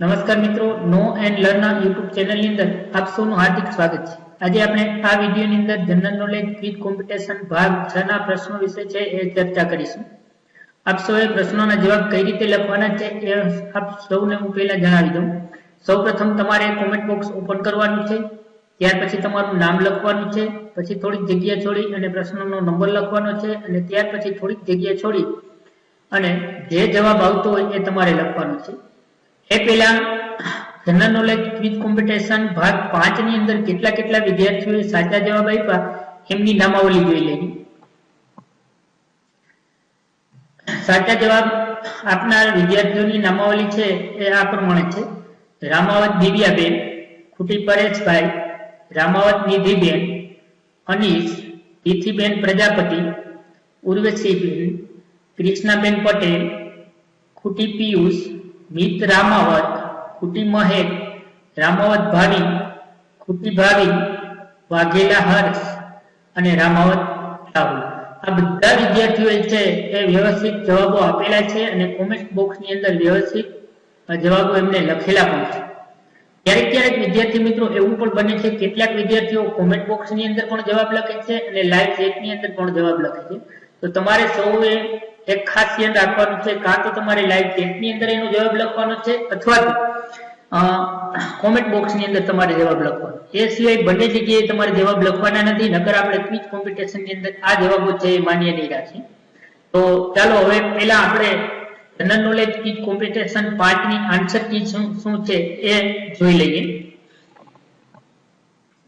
નમસ્કાર મિત્રો, નો and learn YouTube ચેનલની અંદર આપ સૌનું હાર્દિક સ્વાગત છે। આજે આપણે આ વિડીયોની અંદર જનરલ નોલેજ ક્વિઝ કોમ્પિટિશન ભાગ 6 ના પ્રશ્નો વિશે છે એ ચર્ચા કરીશું। આપ સૌએ પ્રશ્નોના જવાબ કઈ રીતે લખવાના છે એ આપ સૌને હું પહેલા જણાવી દઉં। સૌપ્રથમ તમારે કોમેન્ટ બોક્સ ઓપન કરવાનું છે, ત્યાર પછી તમારું નામ લખવાનું છે, પછી થોડીક જગ્યા છોડી અને પ્રશ્નનો નંબર લખવાનો છે અને ત્યાર પછી થોડીક જગ્યા છોડી અને જે જવાબ આવતો હોય એ તમારે લખવાનો છે। એ પહેલા જનરલ નોલેજ ક્વિઝ કોમ્પિટિશન ભાગ 5 ની અંદર કેટલા વિદ્યાર્થીઓએ સાચા જવાબ આપ્યા એમની નામાવલી જોઈ લેવી। સાચા જવાબ આપનાર વિદ્યાર્થીઓની નામાવલી છે એ આ પ્રમાણે છે: રામાવત દિવ્યાબેન, ખુટી પરેશભાઈ, રામાવત નિધિબેન, અનીશ, તિથિબેન પ્રજાપતિ, ઉર્વશીબેન, કૃષ્ણાબેન પટેલ, ખુટી પિયુષ, મિત રામાવત, ખુટી મહેક, રામાવત ભાવિન, ખુટી ભાવિન, વાઘેલા હર્ષ અને રામાવત રાહુલ। આ બધા વિદ્યાર્થીઓ છે એ વ્યવસ્થિત જવાબો આપેલા છે અને કોમેન્ટ બોક્સની અંદર વ્યવસ્થિત જવાબો એમને લખેલા પણ છે। ક્યારેક વિદ્યાર્થી મિત્રો એવું પણ બને છે કેટલાક વિદ્યાર્થીઓ કોમેન્ટ બોક્સની અંદર પણ જવાબ લખે છે અને લાઈવ ચેટની અંદર પણ જવાબ લખે છે। તો તમારે સૌએ એક ખાસ ધ્યાન રાખવાનું છે, કાં તો તમારે લાઈવ ચેટની અંદર એનો જવાબ લખવાનો છે અથવા તો કોમેન્ટ બોક્સની અંદર તમારે જવાબ લખવાનો। એ સિવાય બંને જગ્યાએ તમારે જવાબ લખવાના નથી, નકર આપણે ક્વિઝ કોમ્પિટિશનની અંદર આ જવાબો છે એ માન્ય નહીં રાખીએ। તો ચાલો હવે પહેલા આપણે જનરલ નોલેજ ક્વિઝ કોમ્પિટિશન 5 ની આન્સર કી શું છે એ જોઈ લઈએ।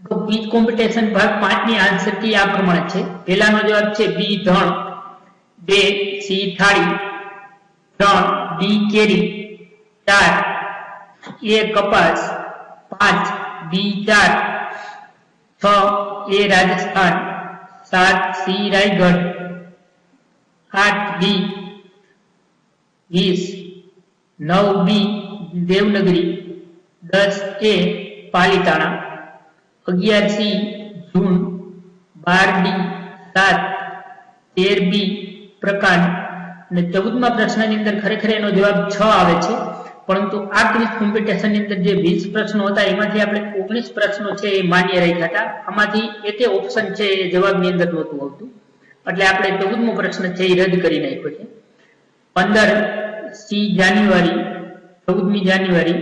તો ક્વિઝ કોમ્પિટિશન ભાગ 5 ની આન્સર કી આ પ્રમાણે છે। પહેલાનો જવાબ છે બી ધણ, 2 સી થાળી, 3 ડી કેરી, 4 એ કપાસ, 5 બી 4, 6 એ રાજસ્થાન, 7 સી રાયગઢ, 8 બી 20, 9 બી દેવનગરી, 10 એ પાલીતાણા, 11 સી જૂન, 12 ડી 7, 13 બી પ્રકાંડ અને 14મા પ્રશ્નની અંદર ખરેખર એનો જવાબ 6 આવે છે, પરંતુ આ ક્વિઝ કોમ્પિટિશનની અંદર જે 20 પ્રશ્નો હતા એમાંથી આપણે 19 પ્રશ્નો છે એ માન્ય રાખ્યા હતા। આમાંથી એક ઓપ્શન છે એ જવાબની અંદર નહોતું આવતું, એટલે આપણે 14મો પ્રશ્ન છે એ રદ કરી નાખ્યો છે। 15 સી જાન્યુઆરી, 14મી જાન્યુઆરી,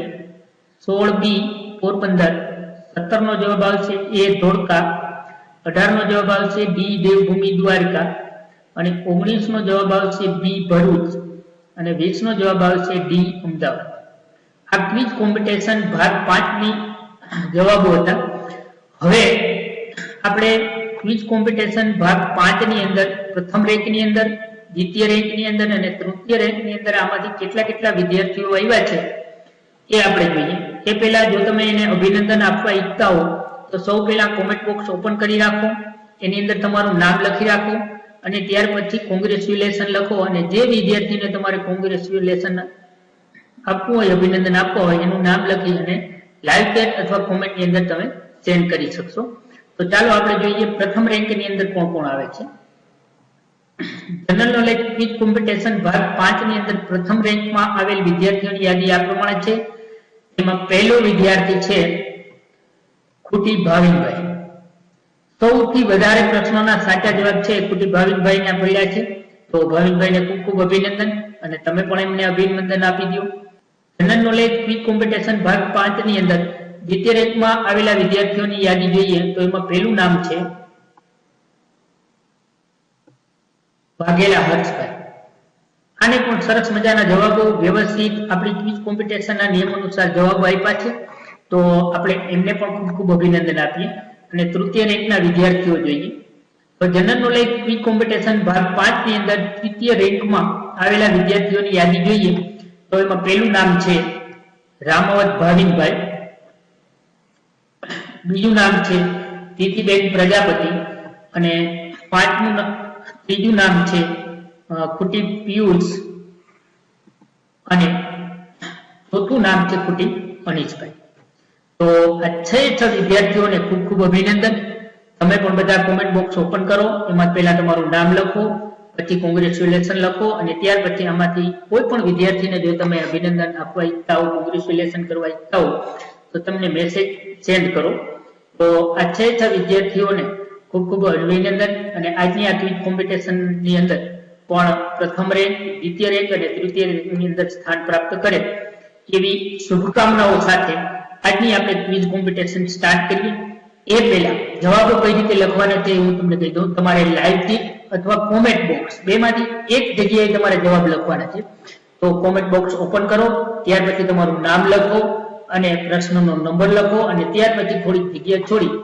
16 બી પોરબંદર, 17નો જવાબ આવશે એ ધોળકા, 18નો જવાબ આવશે ડી દેવભૂમિ દ્વારકા અને 19નો જવાબ આવશે બી ભરૂચ અને 20નો જવાબ આવશે ડી અમદાવાદ। આ ક્વિઝ કોમ્પિટિશન ભાગ 5 ની જવાબો હતા। હવે આપણે ક્વિઝ કોમ્પિટિશન ભાગ 5 ની અંદર પ્રથમ રેન્કની અંદર, દ્વિતીય રેન્કની અંદર અને તૃતીય રેન્કની અંદર આમાંથી કેટલા વિદ્યાર્થીઓ આવ્યા છે એ આપણે જોઈએ। એ પહેલા જો તમે એને અભિનંદન આપવા ઈચ્છતા હો તો સૌ પહેલા કોમેન્ટ બોક્સ ઓપન કરી રાખો, એની અંદર તમારું નામ લખી રાખો અને ત્યાર પછી કોંગ્રેચ્યુલેશન લખો અને જે વિદ્યાર્થીને તમારે કોંગ્રેચ્યુલેશન આપવું હોય, અભિનંદન આપવા હોય એનું નામ લખી અને લાઈવ ચેટ અથવા કોમેન્ટની અંદર તમે સેન્ડ કરી શકશો। તો ચાલો આપણે જોઈએ પ્રથમ રેન્કની અંદર કોણ આવે છે। જનરલ નોલેજ ક્વિઝ કોમ્પિટિશન ભાગ 5 ની અંદર પ્રથમ રેન્કમાં આવેલ વિદ્યાર્થીઓની યાદી આ પ્રમાણે છે। એમાં પહેલો વિદ્યાર્થી છે ખુટી ભાવિનભાઈ। સૌથી વધારે પ્રશ્નોના સાચા જવાબ છે ખુટી ભાવિનભાઈને મળ્યા છે, તો ભાવિનભાઈને ખૂબ અભિનંદન અને તમે પણ એમને અભિનંદન આપી દો। જનરલ નોલેજ ક્વિઝ કોમ્પિટિશન ભાગ 5 ની અંદર દ્વિતીય રેન્કમાં આવેલા વિદ્યાર્થીઓની યાદી જોઈએ તો એમાં પહેલું નામ છે વાઘેલા હર્ષભાઈ। આને પણ સરસ મજાના જવાબો વ્યવસ્થિત આપણી ક્વિઝ કોમ્પિટિશનના નિયમ અનુસાર જવાબો આપ્યા છે, તો આપણે એમને પણ ખૂબ અભિનંદન આપીએ। અને તૃતીય રેન્કના વિદ્યાર્થીઓ જોઈએ તો જનરલ નોલેજ ક્વિઝ કોમ્પિટિશન ભાગ 5 ની અંદર તૃતીય રેન્કમાં આવેલા વિદ્યાર્થીઓની યાદી જોઈએ તો એમાં પહેલું નામ છે રામાવત ભાવિનભાઈ, બીજું નામ છે તિથિબેન પ્રજાપતિ અને ત્રીજું નામ છે ખુટી પિયુષ અને ચોથું નામ છે ખુટી અનીશભાઈ। તો આ 6 વિદ્યાર્થીઓને ખૂબ અભિનંદન। તમે પણ બધા કોમેન્ટ બોક્સ ઓપન કરો, એમાં પહેલા તમારું નામ લખો, પછી કોંગ્રેચ્યુલેશન લખો અને ત્યાર પછી આમાંથી કોઈ પણ વિદ્યાર્થીને જો તમે અભિનંદન આપવા ઈચ્છતા હો, કોંગ્રેચ્યુલેશન કરવા ઈચ્છતા હો તો તમને મેસેજ સેન્ડ કરો. તો આ 6 વિદ્યાર્થીઓને ખૂબ ખૂબ અભિનંદન અને આજની આ ક્વિઝ કોમ્પિટિશનની અંદર પણ પ્રથમ રેન્ક, દ્વિતીય રેન્ક અને તૃતીય રેન્કની અંદર સ્થાન પ્રાપ્ત કરે એવી શુભકામનાઓ સાથે આજની આપણે ક્વિઝ કોમ્પિટિશન સ્ટાર્ટ કરીએ. એ પહેલા જવાબો કઈ રીતે લખવાના છે હું તમને કહી દઉં. તમારે લાઈવ ટીક અથવા કોમેન્ટ બોક્સ બેમાંથી એક જગ્યાએ તમારે જવાબ લખવાના છે. તો કોમેન્ટ બોક્સ ઓપન કરો, ત્યાર પછી તમારું નામ લખો અને પ્રશ્નનો નંબર લખો અને ત્યાર પછી થોડી જગ્યા છોડી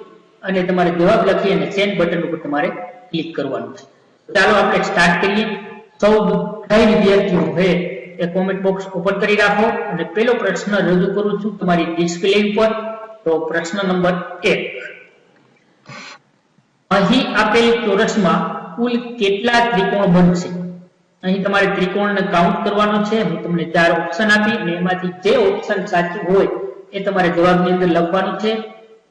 અને તમારે જવાબ લખી અને સેન્ડ બટન ઉપર તમારે ક્લિક કરવાનું છે. ચાલો આપણે સ્ટાર્ટ કરીએ. સૌ બધા વિદ્યાર્થીઓ હે એ કોમેન્ટ બોક્સ ઓપન કરી રાખો અને પહેલો પ્રશ્ન રજૂ કરું છું તમારી ડિસ્પ્લે ઉપર. તો પ્રશ્ન નંબર 1, અહીં આપેલ ચોરસમાં કુલ કેટલા ત્રિકોણ બનશે? અહીં તમારે ત્રિકોણને કાઉન્ટ કરવાનો છે. હું તમને 4 ઓપ્શન આપી અને એમાંથી જે ઓપ્શન સાચું હોય એ તમારે જવાબની અંદર લખવાનું છે.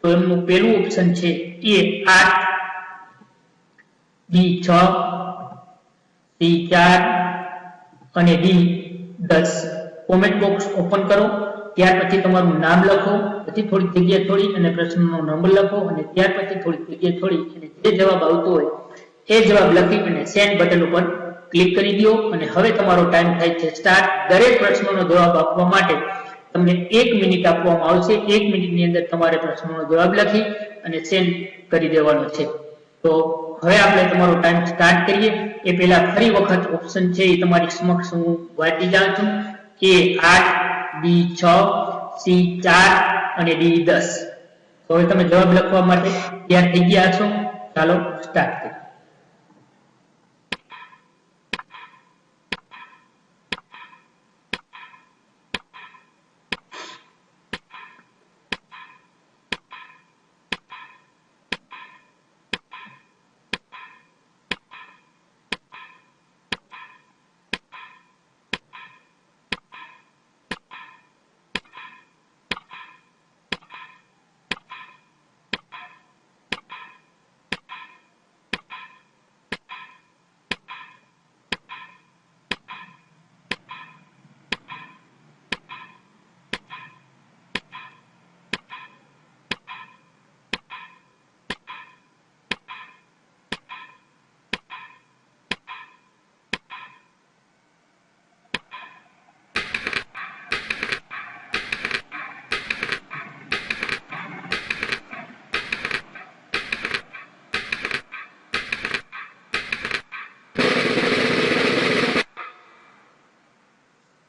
તો એમનું પહેલું ઓપ્શન છે A 8, B 6, C 4 અને D 10. કોમેન્ટ બોક્સ ઓપન કરો, ત્યાર પછી તમારું નામ લખો, પછી થોડી જગ્યા છોડી અને પ્રશ્નનો નંબર લખો અને ત્યાર પછી થોડી જગ્યા છોડી અને જે જવાબ આવતો હોય એ જવાબ લખી અને સેન્ડ બટન ઉપર ક્લિક કરી દો. અને હવે તમારો ટાઈમ થાય છે સ્ટાર્ટ. દરેક પ્રશ્નનો જવાબ આપવા માટે તમને 1 મિનિટ આપવામાં આવશે. 1 મિનિટની અંદર તમારે પ્રશ્નનો જવાબ લખી અને સેન્ડ કરી દેવાનો છે. તો હવે આપણે તમારો ટાઈમ સ્ટાર્ટ કરીએ. એ પહેલા ફરી વખત ઓપ્શન છે એ તમારી સમક્ષ હું વાંચી જાઉં છું. A 8, B 6, C 4 અને D 10. તો હવે તમે જવાબ લખવા માટે તૈયાર થઈ ગયા છો. ચાલો સ્ટાર્ટ કરીએ.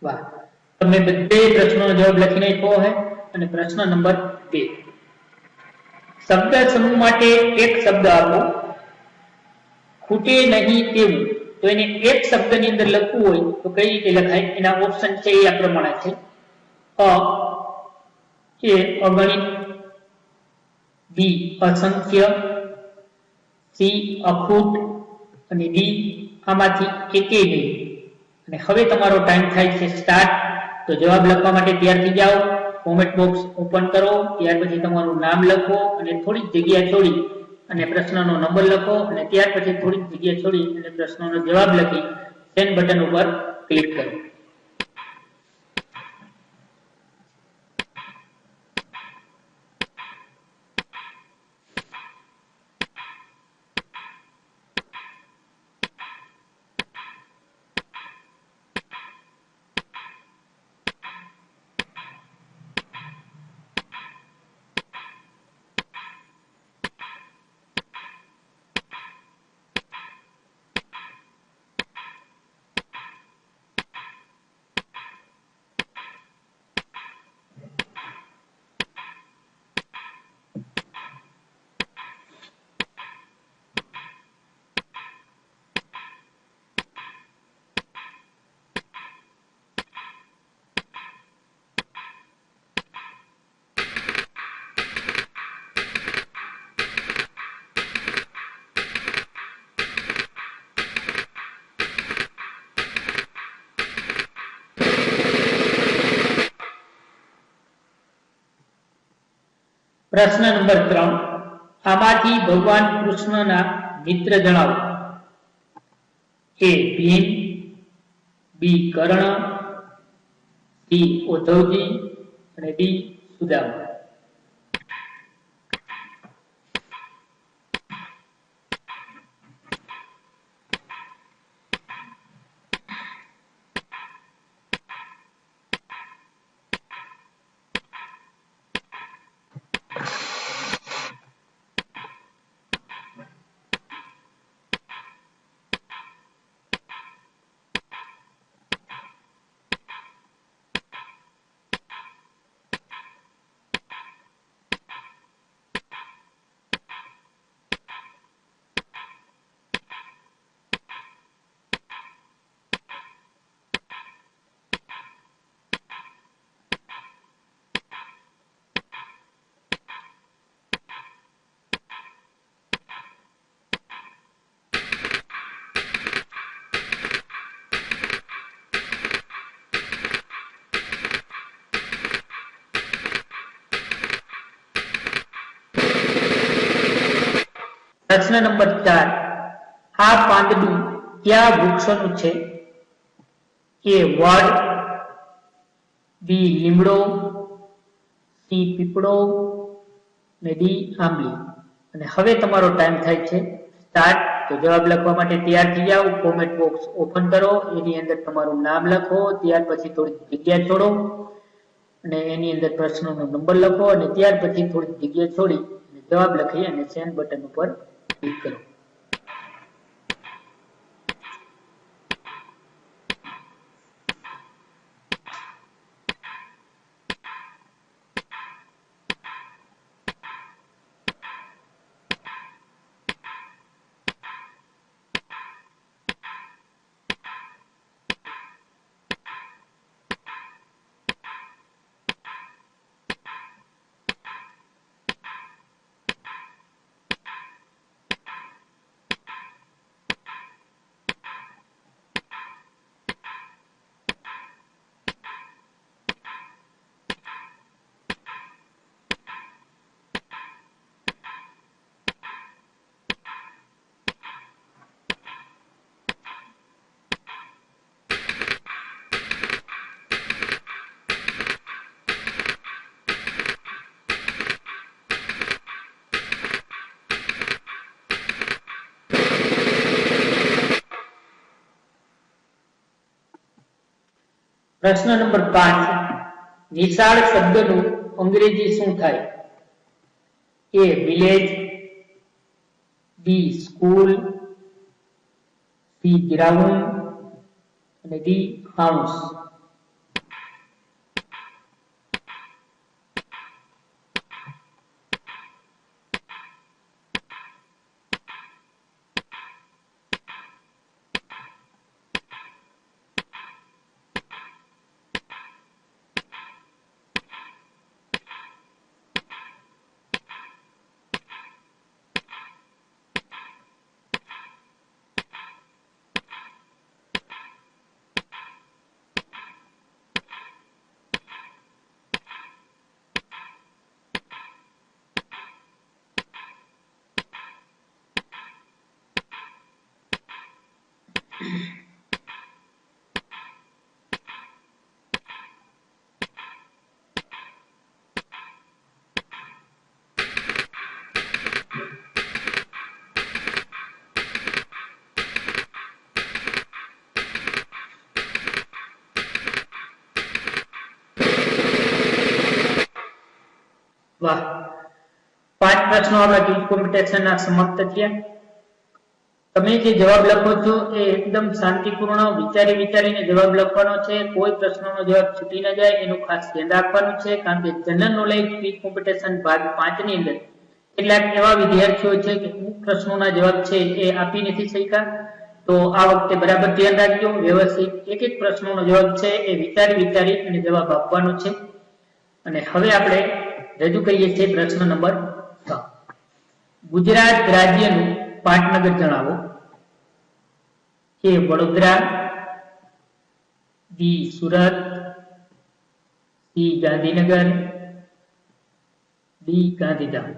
વાહ, તમે બધે પ્રશ્નોનો જવાબ લખી નાખ્યો છે. અને પ્રશ્ન નંબર 2, શબ્દ સમૂહ માટે એક શબ્દ આપો ખૂટે નહીં તેવું. તો એને એક શબ્દની અંદર લખવું હોય તો કઈ રીતે લખાય? એના ઓપ્શન છે એ આ પ્રમાણે છે. અ એ અગણિત, બી અસંખ્ય, સી અખૂટ અને ડી આમાંથી એકેય નહીં. અને હવે તમારો ટાઈમ થાય છે સ્ટાર્ટ. તો જવાબ લખવા માટે તૈયાર થઈ જાઓ. કોમેન્ટ બોક્સ ઓપન કરો, ત્યાર પછી તમારું નામ લખો અને થોડી જગ્યા છોડી અને પ્રશ્નનો નંબર લખો અને ત્યાર પછી થોડી જગ્યા છોડી અને પ્રશ્નનો જવાબ લખી સેન્ડ બટન ઉપર ક્લિક કરો. પ્રશ્ન નંબર 3, આમાંથી ભગવાન કૃષ્ણના મિત્ર જણાવો. એ ભીમ, બી કર્ણ, સી ઉદ્ધવજી અને ડી સુદામા. પ્રશ્ન નંબર 4. આ પાંદડું કયા વૃક્ષનું છે? એ વડ, બી લીમડો, સી પીપળો અને ડી આંબલી. અને હવે તમારો ટાઈમ થાય છે સ્ટાર્ટ. તો જવાબ લખવા માટે તૈયાર થઈ જાઓ. કોમેન્ટ બોક્સ ઓપન કરો, એની અંદર તમારું નામ લખો, ત્યાર પછી થોડી જગ્યા છોડો અને એની અંદર પ્રશ્નનો નંબર લખો અને ત્યાર પછી થોડી જગ્યા છોડી જવાબ લખી અને સેન્ડ બટન ઉપર ક્લિક કરો. પ્રશ્ન નંબર 5. નિશાળ શબ્દનું અંગ્રેજી શું થાય? એ વિલેજ, બી સ્કૂલ, સી ગ્રાઉન્ડ અને ડી હાઉસ. વાહ, 5 પ્રશ્નો આપણા ક્વિઝ કોમ્પિટિશનના સમાપ્ત થયા. તમે જે જવાબ લખો છો એ એકદમ શાંતિપૂર્ણ વિચારીને જવાબ લખવાનો છે. કોઈ પ્રશ્નનો જવાબ છૂટી ન જાય એનું ખાસ ધ્યાન રાખવાનું છે, કારણ કે જનરલ નોલેજ ક્વિઝ કોમ્પિટિશન ભાગ 5 ની અંદર કેટલાક એવા વિદ્યાર્થીઓ છે કે અમુક પ્રશ્નોના જવાબ છે એ આપી નથી શક્યા. તો આ વખતે બરાબર ધ્યાન રાખજો, વ્યવસ્થિત એક એક પ્રશ્નોનો જવાબ છે એ વિચારી અને જવાબ આપવાનો છે. અને હવે આપણે રજૂ કરીએ છીએ પ્રશ્ન નંબર 6. ગુજરાત રાજ્યનું પાટનગર જણાવો. એ વડોદરા, બી સુરત, સી ગાંધીનગર, ડી ગાંધીધામ.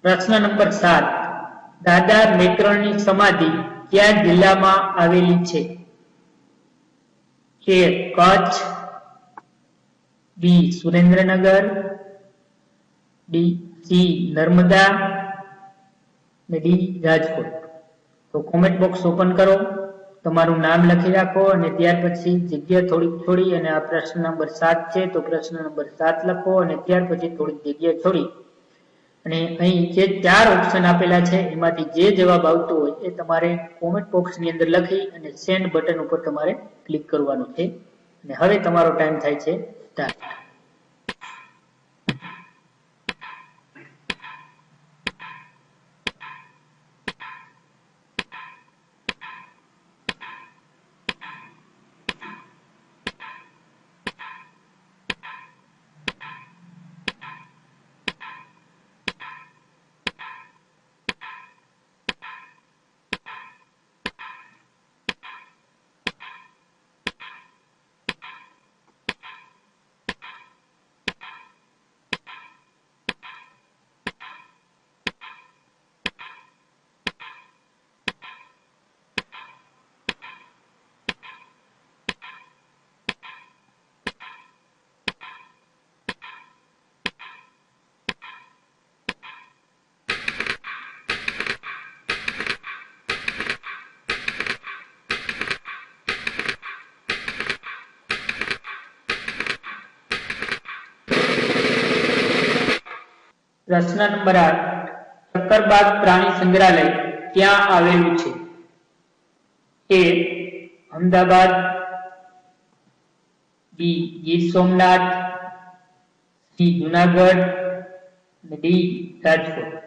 પ્રશ્ન નંબર 7, દાદા મેકરણની સમાધિ કયા જિલ્લામાં આવેલી છે? A. Kutch, B. Surendranagar, D. C. Narmada, D. Rajkot. તો કોમેન્ટ બોક્સ ઓપન કરો, તમારું નામ લખી રાખો અને ત્યાર પછી જગ્યા થોડીક છોડી અને આ પ્રશ્ન નંબર 7 છે તો પ્રશ્ન નંબર 7 લખો અને ત્યાર પછી થોડીક જગ્યા છોડી અને અહીં જે 4 ઓપ્શન આપેલા છે એમાંથી જે જવાબ આવતો હોય એ તમારે કોમેન્ટ બોક્સ ની અંદર લખી અને સેન્ડ બટન ઉપર તમારે ક્લિક કરવાનું છે. અને હવે તમારો ટાઈમ થાય છે સ્ટાર્ટ. પ્રશ્ન નંબર 8, સક્કરબાગ પ્રાણી સંગ્રહાલય ક્યાં આવેલું છે? A. Ahmedabad, B. Gir Somnath, C. Junagadh, D. Rajkot.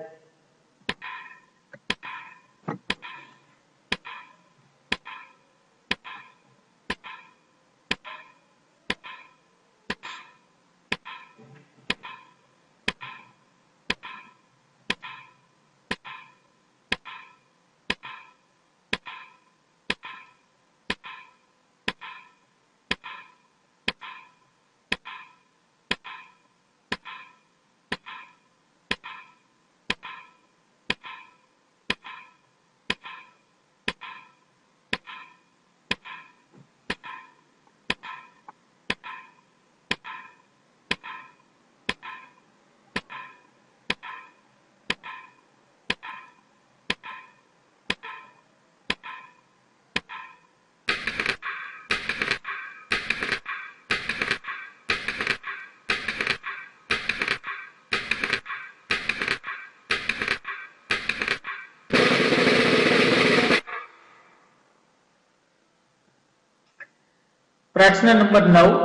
પ્રશ્ન નંબર 9,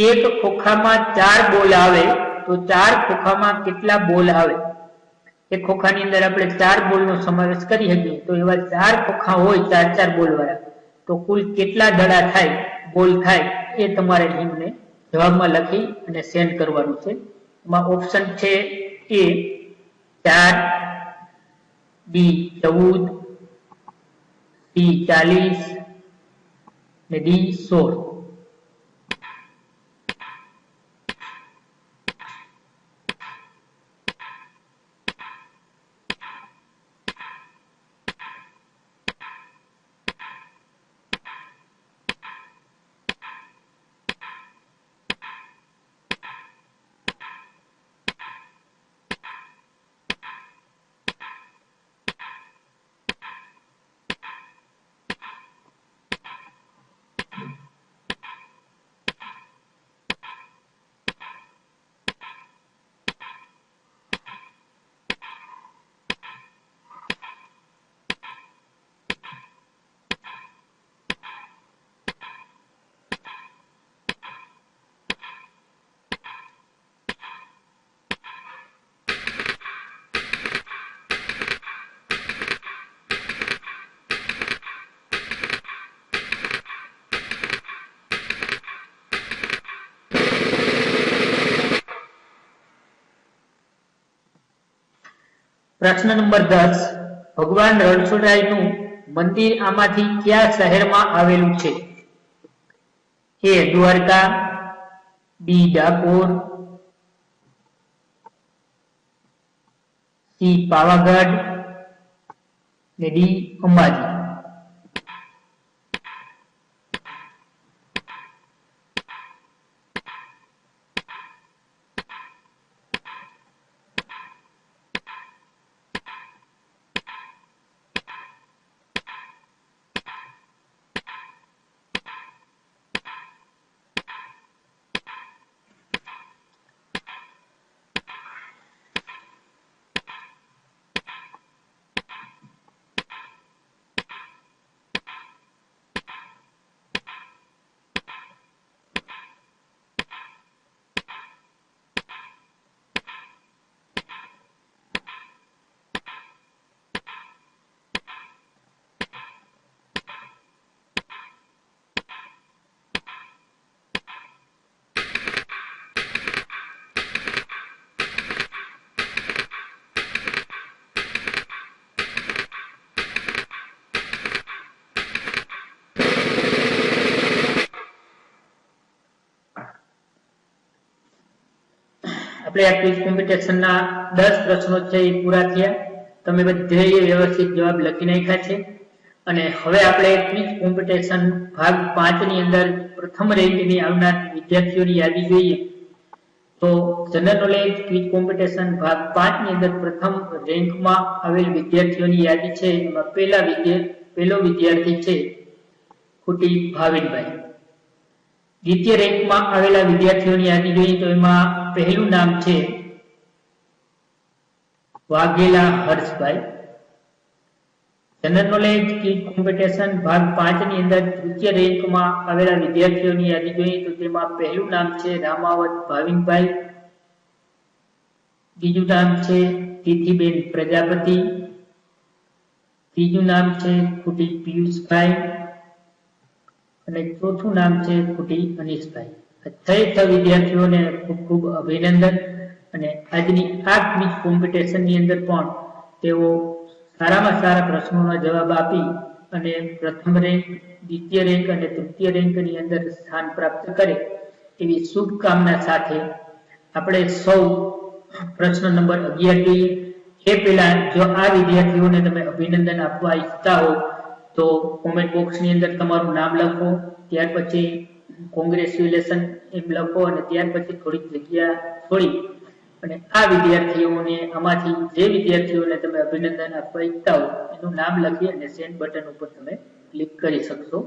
એક ખોખામાં 4 બોલ આવે તો 4 ખોખામાં કેટલા બોલ આવે? એક ખોખાની અંદર આપણે 4 બોલનો સમાવેશ કરી શકીએ તો એવા 4 ખોખા હોય 4-4 બોલ વાળા તો કુલ કેટલા દડા થાય, બોલ થાય એ તમારે મને જવાબમાં લખી અને સેન્ડ કરવાનું છે. એમાં ઓપ્શન છે A 4, B 14, C 40 ને D 16. પ્રશ્ન નંબર 10, ભગવાન રણછોડરાયનું મંદિર આમાંથી કયા શહેરમાં આવેલું છે? A Dwarka, B Dakor, C C Pavagadh ને ડી અંબાજી. આપણે આ ક્વિઝ કોમ્પિટિશનના 10 પ્રશ્નો છે એ પૂરા થયા. તમે બધે વ્યવસ્થિત જવાબ લખી નાખ્યા છે અને હવે આપણે ક્વિઝ કોમ્પિટિશન ભાગ 5 ની અંદર પ્રથમ રેન્કની આવનાર વિદ્યાર્થીઓની યાદી જોઈએ તો જનરલ નોલેજ ક્વિઝ કોમ્પિટિશન ભાગ 5 ની અંદર પ્રથમ રેન્કમાં આવેલ વિદ્યાર્થીઓની યાદી છે. એમાં પહેલો વિદ્યાર્થી છે ખુટી ભાવિનભાઈ. દ્વિતીય રેન્કમાં આવેલા વિદ્યાર્થીઓની યાદી જોઈએ તો એમાં પહેલું નામ છે Vaghela Harshbhai. General knowledge quiz competition ભાગ 5 ની અંદર તૃતીય રેન્કમાં આવેલા વિદ્યાર્થીઓની યાદી જોઈએ તો તેમાં પહેલું નામ છે રામાવત ભાવિનભાઈ. બીજું નામ છે તિથિબેન પ્રજાપતિ. ત્રીજું નામ છે ખુટી પિયુષભાઈ અને ચોથું નામ છે ખુટી અનીશભાઈ. છ વિદ્યાર્થીઓને ખૂબ ખૂબ અભિનંદન. અને આજની આ ક્વિઝ કોમ્પિટિશનની અંદર પણ તેઓ સારામાં સારા પ્રશ્નોના જવાબ આપી અને પ્રથમ રેન્ક, દ્વિતીય રેન્ક અને તૃતીય રેન્કની અંદર સ્થાન પ્રાપ્ત કરે એવી શુભકામના સાથે આપણે સૌ પ્રશ્ન નંબર 11 જોઈએ. એ પહેલા જો આ વિદ્યાર્થીઓને તમે અભિનંદન આપવા ઈચ્છતા હો તો કોમેન્ટ બોક્સની અંદર તમારું નામ લખો, ત્યાર પછી કોંગ્રેચ્યુલેશન એમ લખો અને ત્યાર પછી થોડીક જગ્યા છોડી અને આ વિદ્યાર્થીઓને આમાંથી જે વિદ્યાર્થીઓને તમે અભિનંદન આપવા ઈચ્છતા હો એનું નામ લખી અને સેન્ડ બટન ઉપર તમે ક્લિક કરી શકશો.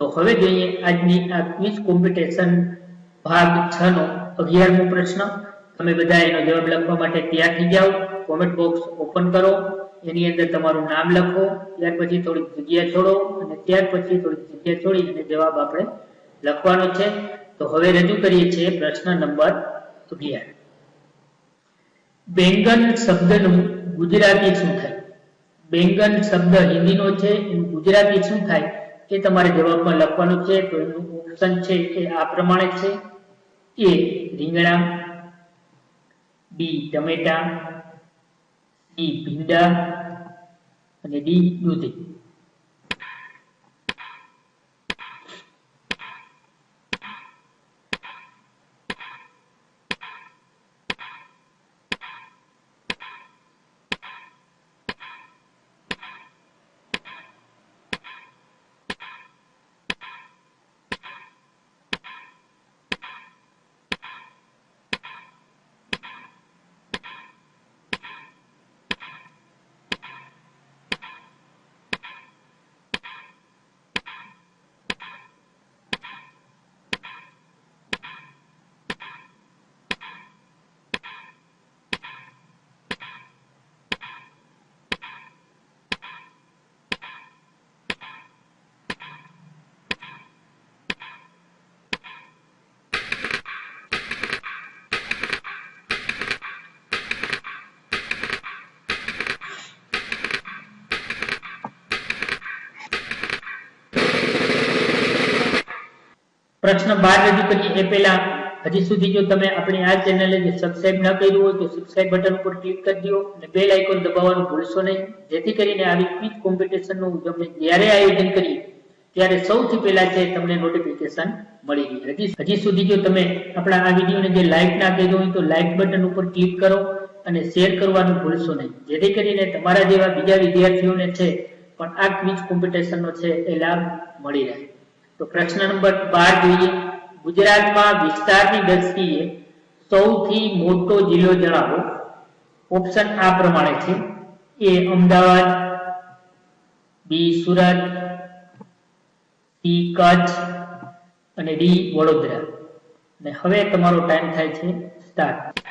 તો હવે જોઈએ આજની આ ક્વિઝ કોમ્પિટિશન ભાગ 6 નો 11મો પ્રશ્ન. તમે બધા એનો જવાબ લખવા માટે તૈયાર થઈ જાઓ. કોમેન્ટ બોક્સ ઓપન કરો, એની અંદર તમારું નામ લખો, ત્યાર પછી થોડીક જગ્યા છોડો અને ત્યાર પછી થોડીક જગ્યા છોડી અને જવાબ આપણે લખવાનો છે. તો હવે રજૂ કરીએ છીએ પ્રશ્ન નંબર 11. બેંગન શબ્દનું ગુજરાતી શું થાય? બેંગન શબ્દ હિન્દીનો છે, એનું ગુજરાતી શું થાય એ તમારે જવાબમાં લખવાનું છે. તો એનું ઓપ્શન છે એ આ પ્રમાણે છે: એ રીંગણા, બી ટમેટા, સી ભીંડા અને ડી દૂધી. પ્રશ્ન 12 રજૂ કરીએ એ પહેલા હજી સુધી જો તમે આપણી આ ચેનલને સબસ્ક્રાઇબ ન કર્યું હોય તો સબસ્ક્રાઇબ બટન ઉપર ક્લિક કરી દો અને બેલ આઇકોન દબાવવાનું ભૂલશો નહીં, જેથી કરીને આવી ક્વિઝ કોમ્પિટિશનનું અમે જ્યારે આયોજન કરીએ ત્યારે સૌથી પહેલા છે તમને નોટિફિકેશન મળી રહે. હજી સુધી જો તમે આપણા આ વિડીયોને જે લાઈક ના કર્યો હોય તો લાઈક બટન ઉપર ક્લિક કરો, અને શેર કરવાનું ભૂલશો નહીં, જેથી કરીને તમારા જેવા બીજા વિદ્યાર્થીઓને છે પણ આ ક્વિઝ કોમ્પિટિશનનો છે એ લાભ મળી રહે. તો પ્રશ્ન નંબર 12 જોઈએ. ગુજરાતમાં વિસ્તારની દ્રષ્ટિએ સૌથી મોટો જિલ્લો જણાવો. ઓપ્શન આ પ્રમાણે છે: એ અમદાવાદ, બી સુરત, સી કચ્છ અને ડી વડોદરા. અને હવે તમારો ટાઈમ થાય છે સ્ટાર્ટ.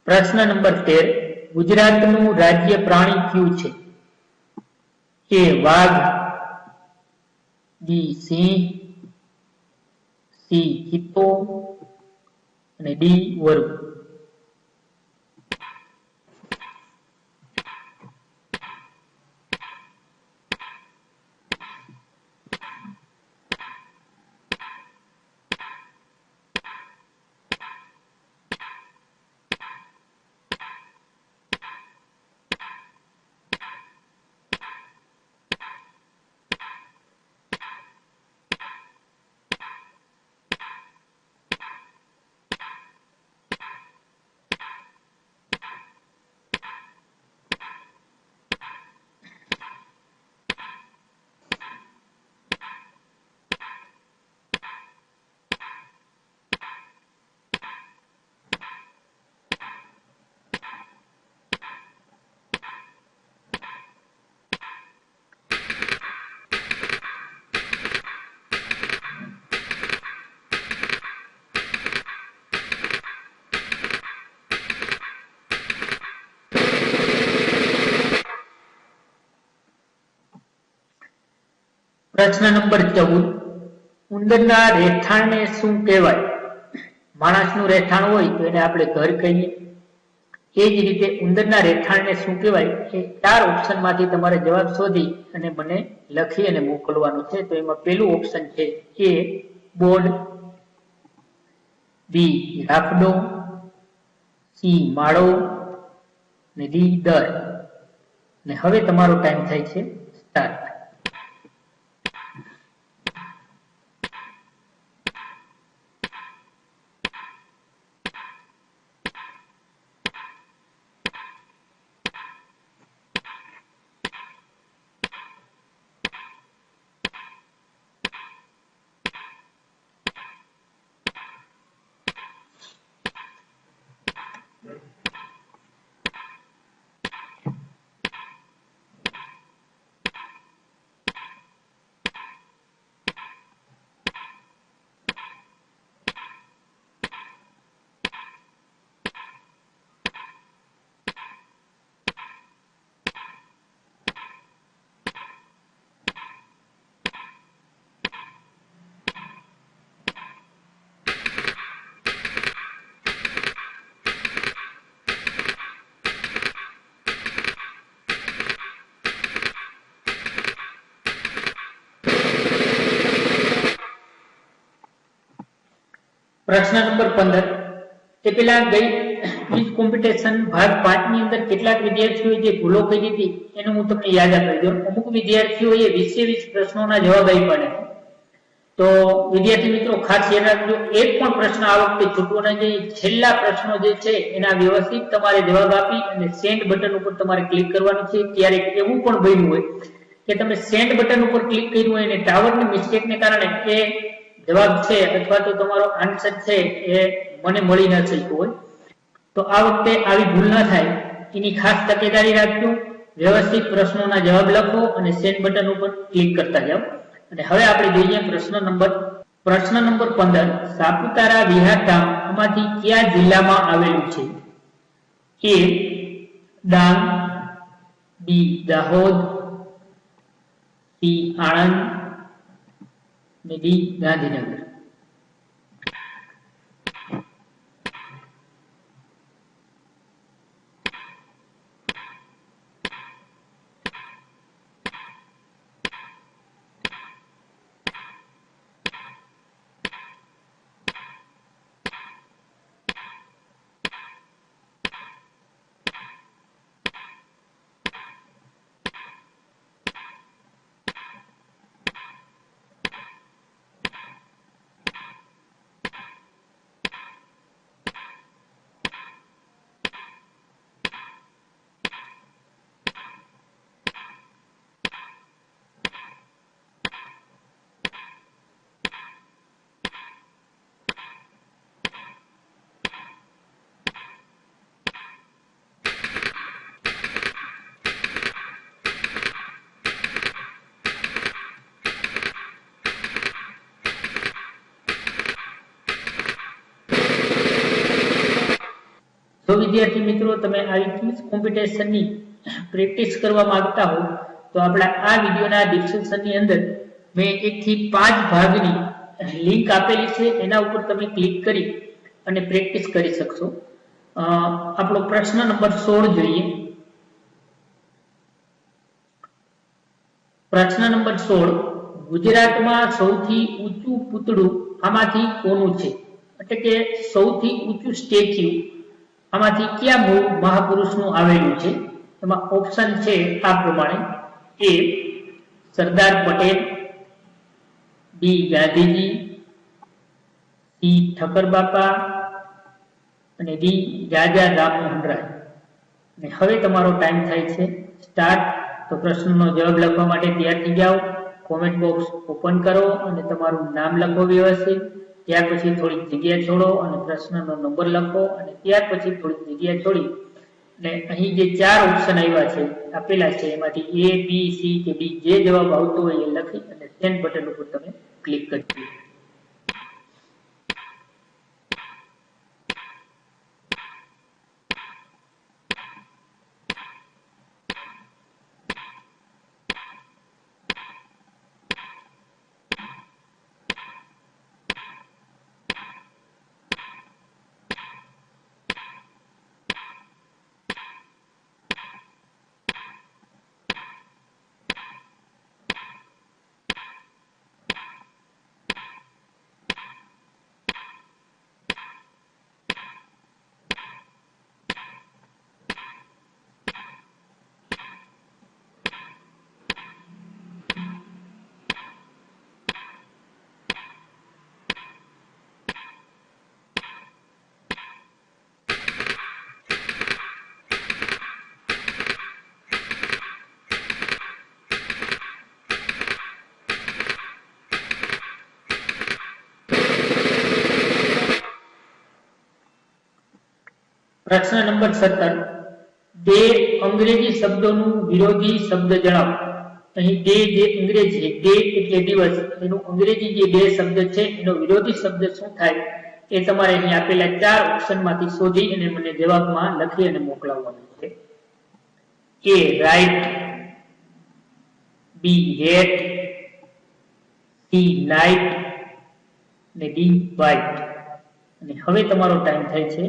પ્રશ્ન નંબર 13. ગુજરાતનું રાજ્ય પ્રાણી કયું છે? એ વાઘ, બી સિંહ, સી ચિત્તો અને ડી વરુ. પ્રશ્ન નંબર 14. ઉંદરના રહેઠાણને શું કહેવાય? માણસનું રહેઠાણ હોય તો એને આપણે ઘર કહીએ. એ જ રીતે ઉંદરના રહેઠાણને શું કહેવાય? એ 4 ઓપ્શનમાંથી તમારે જવાબ શોધી અને મને લખી અને મોકલવાનો છે. તો એમાં પહેલું ઓપ્શન છે એ બોર્ડ, બી રાફડો, સી માળો અને ડી દર. અને હવે તમારો ટાઈમ થાય છે સ્ટાર્ટ. પ્રશ્ન નંબર 15. તે પેલા ગઈ ક્વિઝ કોમ્પિટિશન ભાગ 5 ની અંદર કેટલાક વિદ્યાર્થીઓએ જે ભૂલો કરી હતી એનું હું તમને યાદ આપી દઉં. અમુક વિદ્યાર્થીઓએ 20 પ્રશ્નોના જવાબ આપ્યા નથી. તો વિદ્યાર્થી મિત્રો ખાસ યાદ રાખજો, એક પણ પ્રશ્ન આ વખતે છૂટવો ન જોઈએ. છેલ્લા પ્રશ્નો જે છે એના વ્યવસ્થિત તમારે જવાબ આપી અને સેન્ડ બટન ઉપર તમારે ક્લિક કરવાનું છે. ક્યારેક એવું પણ બન્યું હોય કે તમે સેન્ડ બટન ઉપર ક્લિક કર્યું હોય અને ટાવરની મિસ્ટેકને કારણે એ જવાબ છે અથવા તો તમારો આન્સર છે એ મને મળી ન શક્યો હોય તો આ વખતે આવી ભૂલ ન થાય એની ખાસ તકેદારી રાખજો. વ્યવસ્થિત પ્રશ્નોના જવાબ લખો અને સેન્ડ બટન ઉપર ક્લિક કરતા જાઓ. અને હવે આપણે જોઈએ પ્રશ્ન નંબર 15. સાપુતારા વિહારધામ આમાંથી કયા જિલ્લામાં આવેલું છે? એ ડાંગ, બી દાહોદ, સી આણંદ અને ડી ગાંધીનગર. જો વિદ્યાર્થી મિત્રો તમે આવી ક્વિઝ કોમ્પિટિશનની પ્રેક્ટિસ કરવા માંગતા હો તો આપણા આ વિડિયોના ડિસ્ક્રિપ્શનની અંદર મેં 1 થી 5 ભાગની લિંક આપેલી છે, એના ઉપર તમે ક્લિક કરી અને પ્રેક્ટિસ કરી શકશો. આપણો પ્રશ્ન નંબર 16 જોઈએ. પ્રશ્ન નંબર 16. ગુજરાતમાં સૌથી ઊંચું પૂતળું આમાંથી કોનું છે? એટલે કે સૌથી ઊંચું સ્ટેચ્યુ આમાંથી કયા મહાપુરુષનું આવેલું છે? એમાં ઓપ્શન છે આ પ્રમાણે: એ સરદાર પટેલ, બી ગાંધીજી, સી ઠક્કર બાપા અને ડી રાજા રામમોહન રાય. અને હવે તમારો ટાઈમ થાય છે સ્ટાર્ટ. તો પ્રશ્નનો જવાબ લખવા માટે તૈયાર થઈ જાઓ. કોમેન્ટ બોક્સ ઓપન કરો અને તમારું નામ લખો વ્યવસ્થિત. ત્યાર પછી થોડીક જગ્યા છોડો અને પ્રશ્નનો નંબર લખો અને ત્યાર પછી થોડીક જગ્યા છોડી અને અહીં જે 4 ઓપ્શન આવ્યા છે આપેલા છે એમાંથી એ, બી, સી કે ડી જે જવાબ આવતો હોય એ લખી અને સેન્ડ બટન ઉપર તમે ક્લિક કરજો. પ્રશ્ન નંબર 17. બે અંગ્રેજી શબ્દોનું વિરોધી શબ્દ જણાવો. અહીં બે જે અંગ્રેજી ડે એટલે દિવસ, એનું અંગ્રેજી જે બે શબ્દ છે એનો વિરોધી શબ્દ શું થાય એ તમારે અહીં આપેલા 4 ઓપ્શનમાંથી શોધી અને મને જવાબમાં લખી અને મોકલવાનું છે. એ રાઈટ, બી રેટ, સી નાઇટ અને ડી વ્હાઇટ. અને હવે તમારો ટાઈમ થાય છે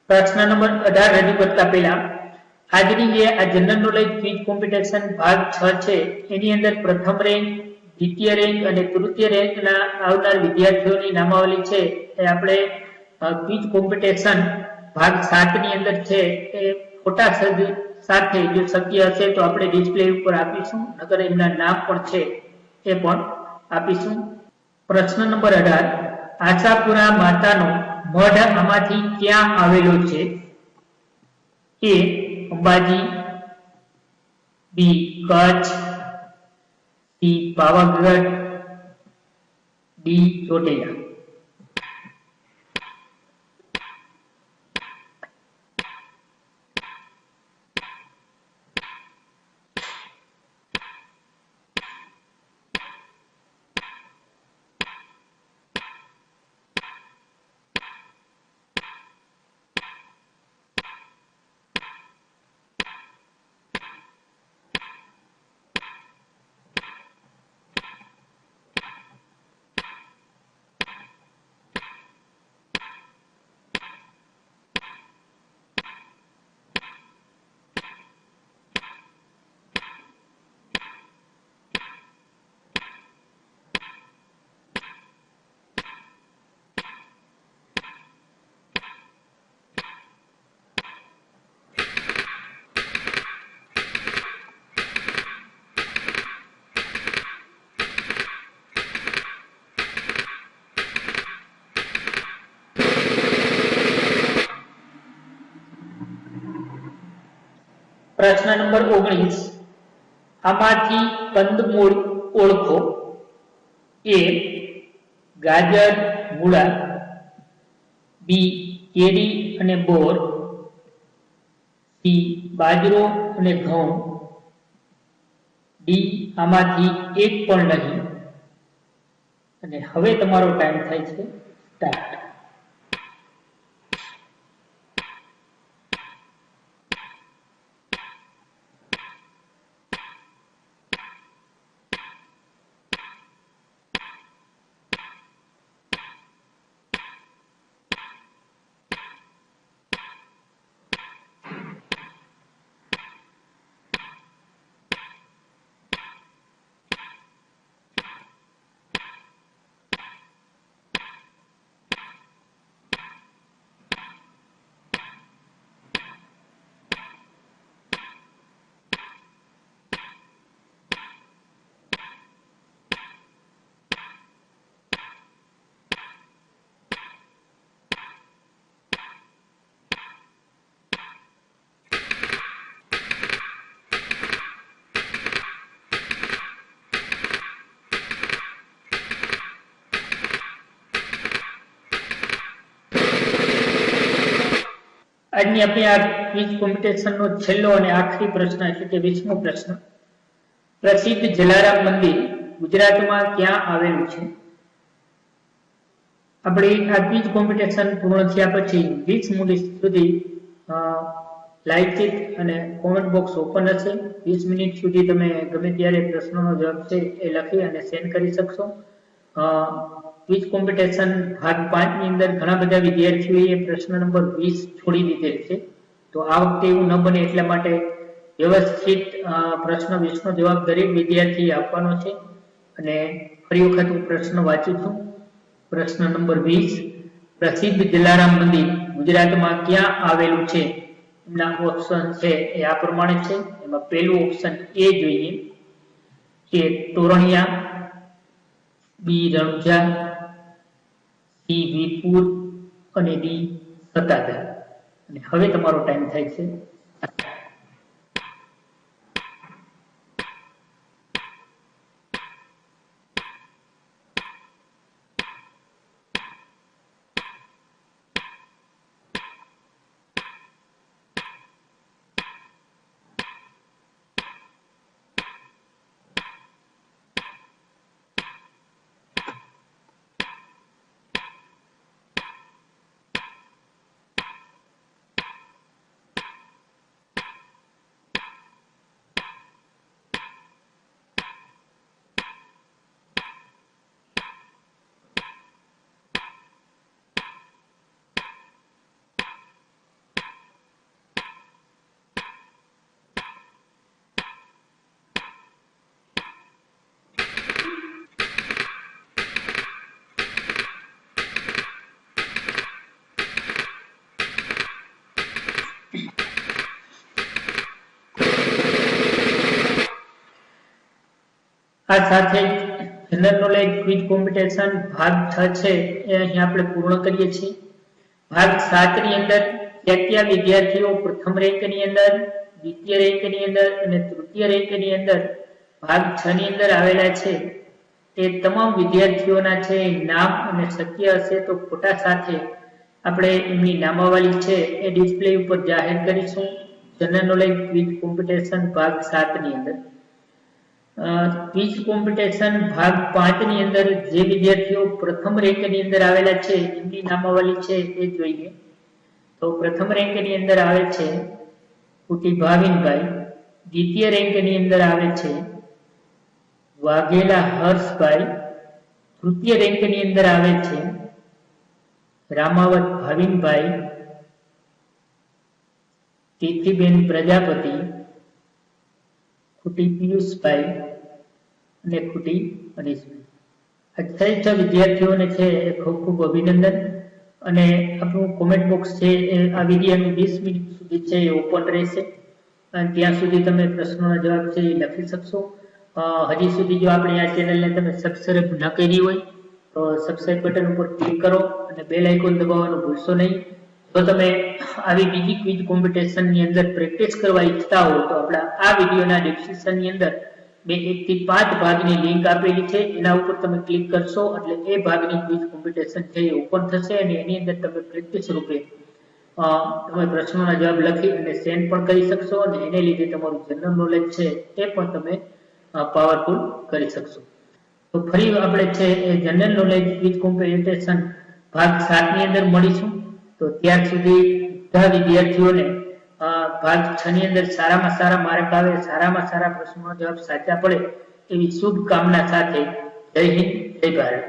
પ્રશ્ન નંબર 18 રજૂ કરતા પહેલા આજની જે આ જનરલ નોલેજ ક્વિઝ કોમ્પિટિશન ભાગ 6 છે એની અંદર પ્રથમ રેન્ક, દ્વિતીય રેન્ક અને તૃતીય રેન્કના આવનાર વિદ્યાર્થીઓની નામાવલી છે એ આપણે ક્વિઝ કોમ્પિટિશન ભાગ 7 ની અંદર છે એ ફોટા સાથે જો શક્ય હશે તો આપણે ડિસ્પ્લે ઉપર આપીશું, નકર એમના નામ પણ છે એ પણ આપીશું. પ્રશ્ન નંબર 18 આશાપુરા માતાનો મઢ આમાંથી ક્યાં આવેલો છે? એ અંબાજી, બી કચ્છ, સી પાવાગઢ, ડી ચોટીલા. પ્રશ્ન નંબર 19 આમાંથી કંદમૂળ ઓળખો. એ ગાજર, મૂળા, બી કેરી અને બોર, સી બાજરો અને ઘઉં, ડી આમાંથી એક પણ નહીં. અને હવે તમારો ટાઈમ થાય છે સ્ટાર્ટ. આજની આપણી આ ક્વિઝ કોમ્પિટિશનનો છેલ્લો અને આખરી પ્રશ્ન એટલે કે 20મો પ્રશ્ન. પ્રસિદ્ધ જલારામ મંદિર ગુજરાતમાં ક્યાં આવેલું છે? આપણે આ ક્વિઝ કોમ્પિટિશન પૂર્ણ થયા પછી 20 મિનિટ સુધી લાઈવ ચેટ અને કોમેન્ટ બોક્સ ઓપન હશે. 20 મિનિટ સુધી તમે ગમે ત્યારે પ્રશ્નોનો જવાબ છે એ લખી અને સેન્ડ કરી શકશો. ક્વિઝ કોમ્પિટિશન ભાગ 5 ની અંદર ઘણા બધા વિદ્યાર્થીઓએ પ્રશ્ન નંબર 20 છોડી દીધેલ છે. તો આ વખતે એવું ન બને એટલા માટે વ્યવસ્થિત પ્રશ્ન 20 નો જવાબ દરેક વિદ્યાર્થીએ આપવાનો છે. અને ફરી વખત હું પ્રશ્ન વાંચું છું. પ્રશ્ન નંબર 20 પ્રસિદ્ધ જલારામ મંદિર ગુજરાતમાં ક્યાં આવેલું છે? એમના ઓપ્શન છે એ આ પ્રમાણે છે. એમાં પહેલું ઓપ્શન એ જોઈએ કે તોરણિયા, બી રણુજા, સી વીરપુર અને ડી સતાધાર. અને હવે તમારો ટાઈમ થાય છે. આ સાથે જનરલ નોલેજ ક્વિઝ કોમ્પિટિશન ભાગ 6 છે એ અહીં આપણે પૂર્ણ કરીએ છીએ. ભાગ 7 ની અંદર કયા વિદ્યાર્થીઓ પ્રથમ રેન્ક ની અંદર, દ્વિતીય રેન્ક ની અંદર અને તૃતીય રેન્ક ની અંદર ભાગ 6 ની અંદર આવેલા છે તે તમામ વિદ્યાર્થીઓના છે નામ અને શક્ય હશે તો ફોટા સાથે આપણે એમની નામાવલી છે એ ડિસ્પ્લે ઉપર જાહેર કરીશું. જનરલ નોલેજ ક્વિઝ કોમ્પિટિશન ભાગ 7 ની અંદર ક્વિઝ કોમ્પિટિશન ભાગ 5 ની અંદર જે વિદ્યાર્થીઓ પ્રથમ રેન્ક ની અંદર આવેલા છે એમની નામાવલી છે એ જોઈએ. તો પ્રથમ રેન્ક ની અંદર આવે છે કુટી ભાવિનભાઈ, દ્વિતીય રેન્ક ની અંદર આવે છે વાઘેલા હર્ષભાઈ, તૃતીય રેન્ક ની અંદર આવે છે રામાવત ભાવિનભાઈ, તિથિબેન પ્રજાપતિ, ખુટી પિયુષભાઈ અને ખુટી અનીશભાઈ. આ 6 વિદ્યાર્થીઓને છે ખૂબ ખૂબ અભિનંદન. અને આપણું કોમેન્ટ બોક્સ છે એ આ વિડીયોનું 20 મિનિટ સુધી છે એ ઓપન રહેશે અને ત્યાં સુધી તમે પ્રશ્નોના જવાબ છે એ લખી શકશો. હજી સુધી જો આપણે આ ચેનલને તમે સબસ્ક્રાઇબ ન કરી હોય તો સબસ્ક્રાઇબ બટન ઉપર ક્લિક કરો અને બેલ આઇકોન દબાવવાનું ભૂલશો નહીં. જો તમે આવી બીજી ક્વિઝ કોમ્પિટિશનની અંદર પ્રેક્ટિસ કરવા ઈચ્છતા હો તો આપણા આ વિડીયોના ડિસ્ક્રિપ્શનની અંદર 1 થી 5 ભાગની લિંક આપેલી છે, એના ઉપર તમે ક્લિક કરશો એટલે એ ભાગની ક્વિઝ કોમ્પિટિશન છે એ ઓપન થશે અને એની અંદર તમે પ્રેક્ટિસ રૂપે તમે પ્રશ્નોના જવાબ લખી અને સેન્ડ પણ કરી શકશો અને એને લીધે તમારું જનરલ નોલેજ છે એ પણ તમે પાવરફુલ કરી શકશો. તો ફરી આપણે છે એ જનરલ નોલેજ ક્વિઝ કોમ્પિટિશન ભાગ 7 ની અંદર મળીશું. તો ત્યાર સુધી બધા વિદ્યાર્થીઓને ભાગ 6 ની અંદર સારામાં સારા માર્ક આવે, સારામાં સારા પ્રશ્નોના જવાબ સાચા પડે એવી શુભકામના સાથે જય હિન્દ, જય ભારત.